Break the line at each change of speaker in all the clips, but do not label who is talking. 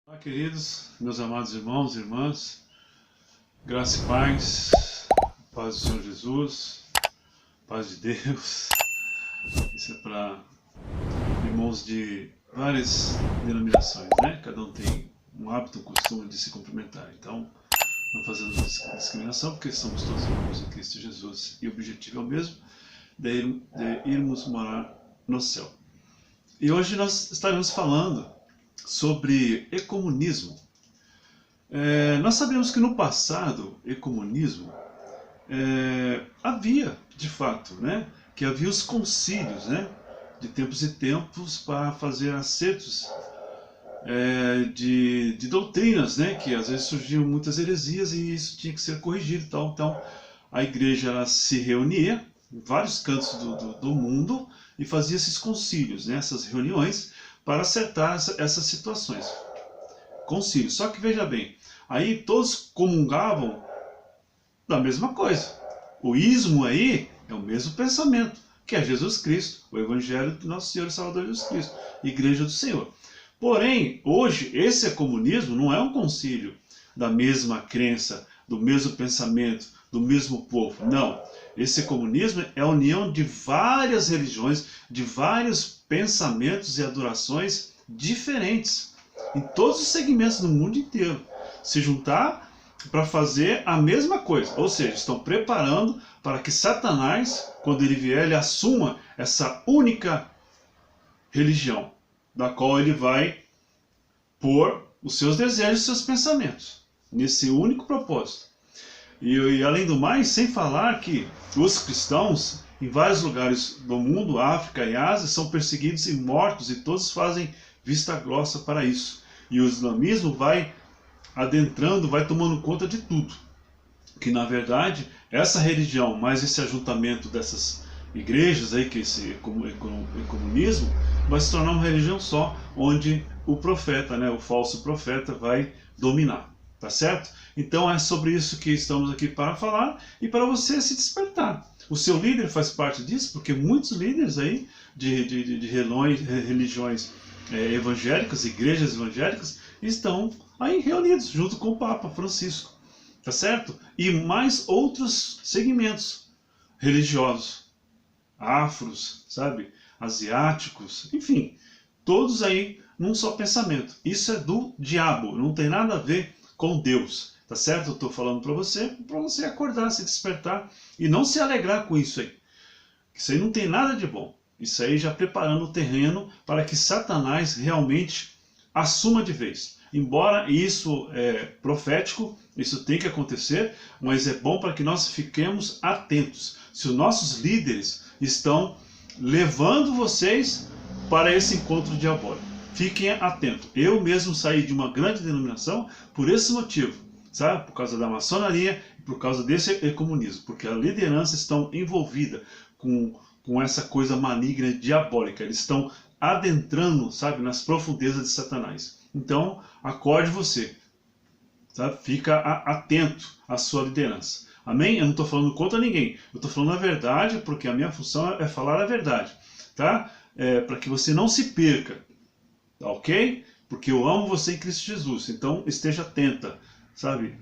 Olá, queridos, meus amados irmãos e irmãs, graça e paz, paz do Senhor Jesus, paz de Deus. Isso é para irmãos de várias denominações, né? Cada um tem um hábito, um costume de se cumprimentar. Então, não fazemos discriminação, porque somos todos irmãos em Cristo Jesus e o objetivo é o mesmo, de irmos morar no céu. E hoje nós estaremos falando sobre ecumenismo. Nós sabemos que no passado, ecumenismo, havia de fato, né, que havia os concílios, né, de tempos e tempos para fazer acertos de doutrinas, né, que às vezes surgiam muitas heresias e isso tinha que ser corrigido e tal. Então a igreja ela se reunia em vários cantos do mundo e fazia esses concílios, né, essas reuniões, para acertar essas situações. Concílio. Só que veja bem, aí todos comungavam da mesma coisa. O ismo aí é o mesmo pensamento, que é Jesus Cristo, o Evangelho do nosso Senhor e Salvador Jesus Cristo, Igreja do Senhor. Porém, hoje, esse ecumenismo não é um concílio da mesma crença, do mesmo pensamento, do mesmo povo. Não. Esse ecumenismo é a união de várias religiões, de vários pensamentos e adorações diferentes, em todos os segmentos do mundo inteiro, se juntar para fazer a mesma coisa, ou seja, estão preparando para que Satanás, quando ele vier, ele assuma essa única religião, da qual ele vai pôr os seus desejos e seus pensamentos, nesse único propósito. E além do mais, sem falar que os cristãos em vários lugares do mundo, África e Ásia, são perseguidos e mortos, e todos fazem vista grossa para isso. E o islamismo vai adentrando, vai tomando conta de tudo. Que na verdade, essa religião, mais esse ajuntamento dessas igrejas, aí, que esse ecumenismo, vai se tornar uma religião só, onde o profeta, né, o falso profeta, vai dominar. Tá certo? Então é sobre isso que estamos aqui para falar e para você se despertar. O seu líder faz parte disso, porque muitos líderes aí de religiões evangélicas, igrejas evangélicas, estão aí reunidos junto com o Papa Francisco. Tá certo? E mais outros segmentos religiosos, afros, sabe? Asiáticos, enfim, todos aí num só pensamento. Isso é do diabo, não tem nada a ver com Deus, tá certo? Eu estou falando para você acordar, se despertar e não se alegrar com isso aí. Isso aí não tem nada de bom. Isso aí já preparando o terreno para que Satanás realmente assuma de vez. Embora isso é profético, isso tem que acontecer, mas é bom para que nós fiquemos atentos. Se os nossos líderes estão levando vocês para esse encontro diabólico, fiquem atentos. Eu mesmo saí de uma grande denominação por esse motivo, sabe? Por causa da maçonaria e por causa desse ecumenismo, porque a liderança está envolvida com essa coisa maligna e diabólica. Eles estão adentrando, sabe, nas profundezas de Satanás. Então, acorde você, sabe? Fica atento à sua liderança. Amém? Eu não estou falando contra ninguém. Eu estou falando a verdade, porque a minha função é falar a verdade, tá? Para que você não se perca. Ok? Porque eu amo você em Cristo Jesus. Então esteja atenta, sabe,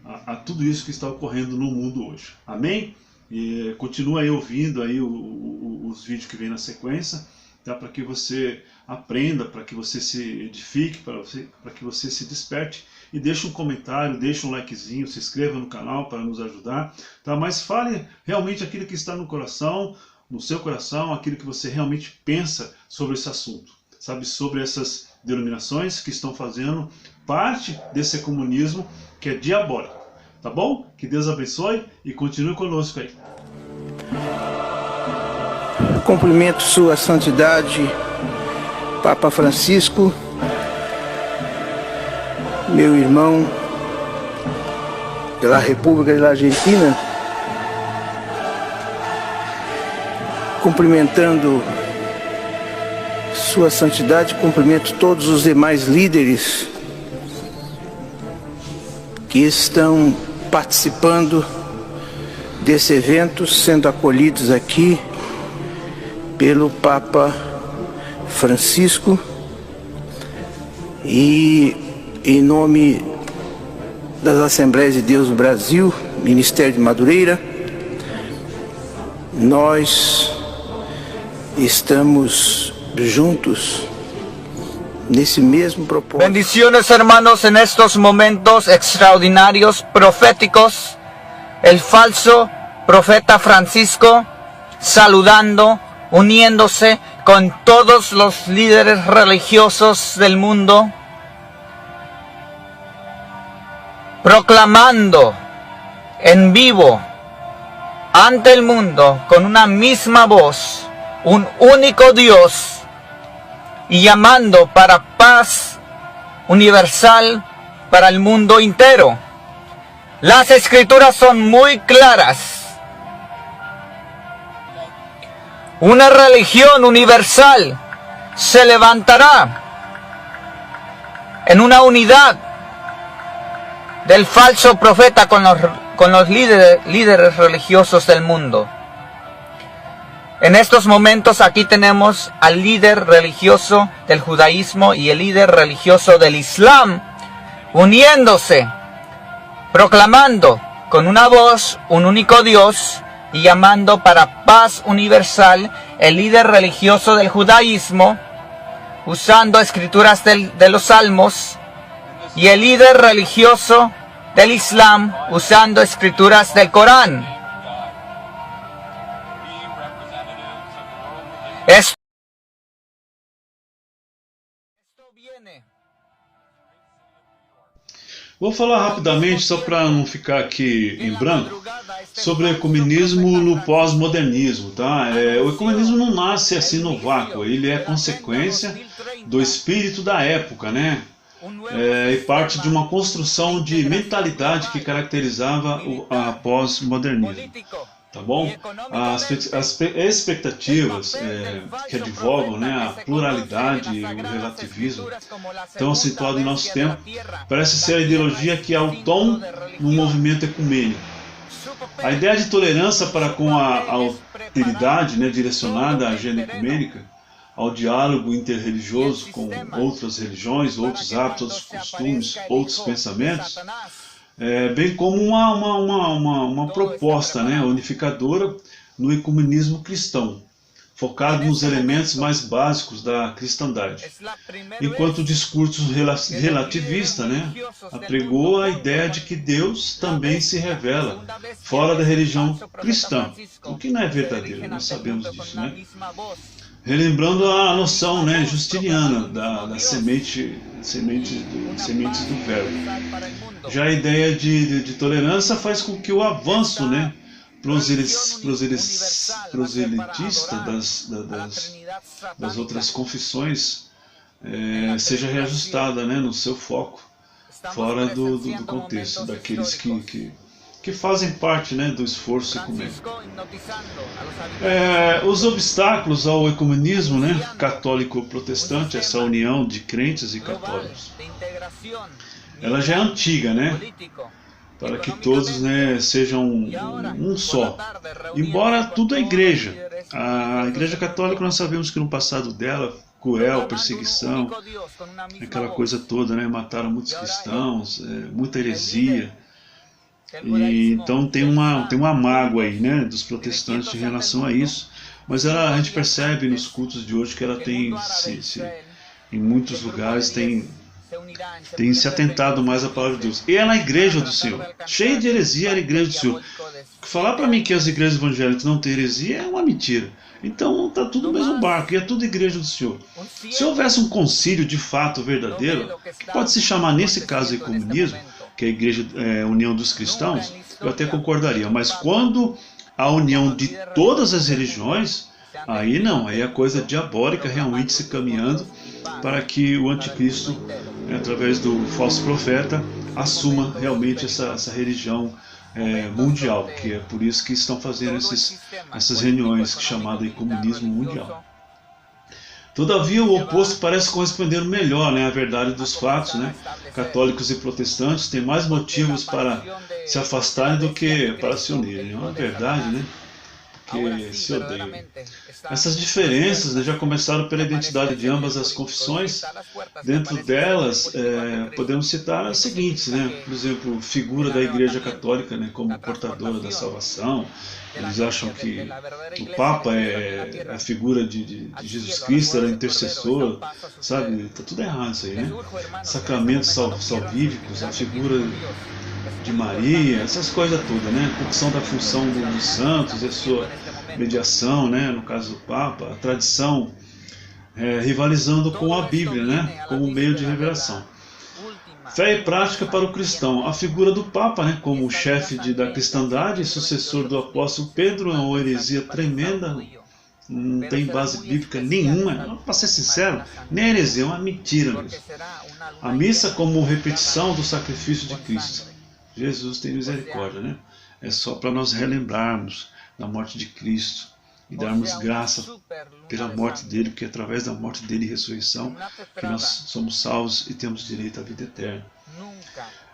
a tudo isso que está ocorrendo no mundo hoje. Amém? E continua aí ouvindo aí os vídeos que vem na sequência, tá? Para que você aprenda, para que você se edifique, para que você se desperte. E deixe um comentário, deixe um likezinho, se inscreva no canal para nos ajudar, tá? Mas fale realmente aquilo que está no coração, no seu coração, aquilo que você realmente pensa sobre esse assunto. Sabe, sobre essas denominações que estão fazendo parte desse ecumenismo que é diabólico. Tá bom? Que Deus abençoe e continue conosco aí.
Cumprimento Sua Santidade, Papa Francisco, meu irmão pela República da Argentina, cumprimentando Sua Santidade, cumprimento todos os demais líderes que estão participando desse evento, sendo acolhidos aqui pelo Papa Francisco, e em nome das Assembleias de Deus no Brasil, Ministério de Madureira, nós estamos juntos nesse mesmo propósito.
Bendiciones, hermanos, en estos momentos extraordinarios, proféticos, el falso profeta Francisco saludando, uniéndose con todos los líderes religiosos del mundo, proclamando en vivo ante el mundo con una misma voz un único Dios y llamando para paz universal para el mundo entero. Las escrituras son muy claras. Una religión universal se levantará en una unidad del falso profeta con los líderes religiosos del mundo. En estos momentos aquí tenemos al líder religioso del judaísmo y el líder religioso del islam uniéndose, proclamando con una voz un único Dios y llamando para paz universal. El líder religioso del judaísmo usando escrituras de los salmos y el líder religioso del islam usando escrituras del Corán. Esto viene.
Vou falar rapidamente, só para não ficar aqui em branco, sobre o ecumenismo no pós-modernismo. Tá? O ecumenismo não nasce assim no vácuo, ele é consequência do espírito da época, né? E parte de uma construção de mentalidade que caracterizava a pós-modernismo. Tá bom? As expectativas que advogam, né, a pluralidade e o relativismo tão situado em nosso tempo, parece ser a ideologia que é o tom no movimento ecumênico. A ideia de tolerância para com a alteridade, né, direcionada à agenda ecumênica, ao diálogo interreligioso com outras religiões, outros hábitos, outros costumes, outros pensamentos, bem como uma proposta, né, unificadora no ecumenismo cristão, focado nos elementos mais básicos da cristandade. Enquanto o discurso relativista, né, apregou a ideia de que Deus também se revela fora da religião cristã, o que não é verdadeiro, nós sabemos disso, né? Relembrando a noção, né, justiniana da sementes do verbo. Já a ideia de tolerância faz com que o avanço, né, proselitista das outras confissões seja reajustada, né, no seu foco, fora do contexto daqueles que fazem parte, né, do esforço ecumênico. Os obstáculos ao ecumenismo, né, católico-protestante, essa união de crentes e católicos, ela já é antiga, né, para que todos, né, sejam um só. Embora tudo é igreja. A igreja católica, nós sabemos que no passado dela, cruel, perseguição, aquela coisa toda, né, mataram muitos cristãos, muita heresia. E então tem uma mágoa aí, né, dos protestantes em relação a isso, mas a gente percebe nos cultos de hoje que ela tem em muitos lugares tem se atentado mais à palavra de Deus. E ela é a igreja do Senhor, cheia de heresia, era a igreja do Senhor. Falar para mim que as igrejas evangélicas não têm heresia é uma mentira. Então está tudo no mesmo barco, e é tudo igreja do Senhor. Se houvesse um concílio de fato verdadeiro, que pode se chamar nesse caso ecumenismo, que é a igreja, a união dos cristãos, eu até concordaria. Mas quando a união de todas as religiões, aí não, aí é a coisa diabólica realmente se caminhando para que o anticristo, através do falso profeta, assuma realmente essa religião mundial, que é por isso que estão fazendo essas reuniões chamadas de comunismo mundial. Todavia, o oposto parece corresponder melhor, né, à verdade dos fatos, né? Católicos e protestantes têm mais motivos para se afastarem do que para se unirem. É uma verdade, né? Que se odeiam. Essas diferenças, né, já começaram pela identidade de ambas as confissões. Dentro delas, podemos citar as seguintes, né? Por exemplo, figura da Igreja Católica, né, como portadora da salvação. Eles acham que o Papa é a figura de Jesus Cristo, era intercessor, sabe? Está tudo errado isso aí, né? Sacramentos salvíficos, a figura de Maria, essas coisas todas, né? A corrupção da função dos santos e a sua mediação, né? No caso do Papa, a tradição rivalizando com a Bíblia, né? Como meio de revelação. Fé e prática para o cristão. A figura do Papa, né, como o chefe da cristandade e sucessor do apóstolo Pedro, é uma heresia tremenda, não tem base bíblica nenhuma. Para ser sincero, nem heresia, é uma mentira mesmo. A missa como repetição do sacrifício de Cristo. Jesus tem misericórdia, né? É só para nós relembrarmos da morte de Cristo e darmos graça pela morte dele, porque é através da morte dele e ressurreição que nós somos salvos e temos direito à vida eterna.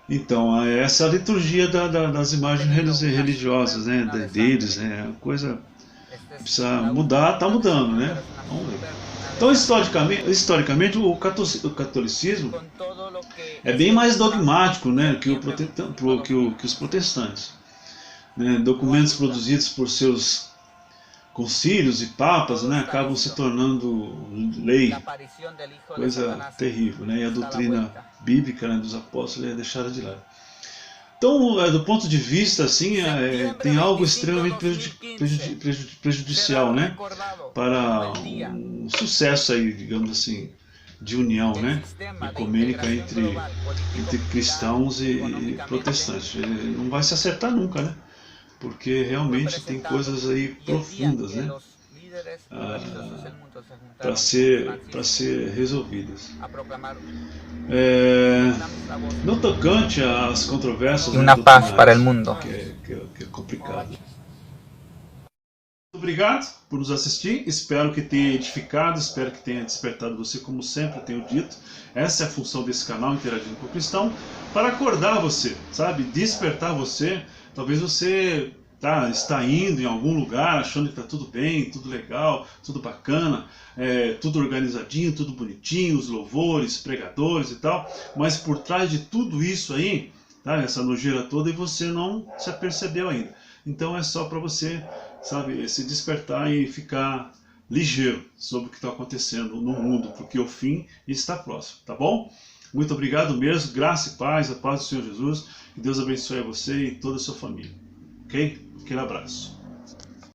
Então, essa é a liturgia das imagens religiosas, né, deles, né, a coisa precisa mudar, está mudando, né? Vamos ver. Então, historicamente o catolicismo é bem mais dogmático, né, que os protestantes. Né? Documentos produzidos por seus concílios e papas, né, acabam se tornando lei, coisa terrível, né, e a doutrina bíblica, né, dos apóstolos é deixada de lado. Então, do ponto de vista, assim, tem algo extremamente prejudicial, né, para um sucesso aí, digamos assim, de união, né, ecumênica entre cristãos e protestantes. Não vai se acertar nunca, né? Porque realmente tem coisas aí profundas, né, para ser resolvidas. No tocante às controvérsias,
Uma paz para o mundo.
Que é complicado. Muito obrigado por nos assistir, espero que tenha edificado, espero que tenha despertado você, como sempre eu tenho dito. Essa é a função desse canal, Interagindo com o Cristão, para acordar você, sabe, despertar você. Talvez você está indo em algum lugar achando que está tudo bem, tudo legal, tudo bacana, tudo organizadinho, tudo bonitinho, os louvores, pregadores e tal, mas por trás de tudo isso aí, tá, essa nojeira toda, e você não se apercebeu ainda. Então é só para você, sabe, se despertar e ficar ligeiro sobre o que está acontecendo no mundo, porque o fim está próximo, tá bom? Muito obrigado mesmo, graça e paz, a paz do Senhor Jesus, que Deus abençoe você e toda a sua família, ok? Aquele abraço.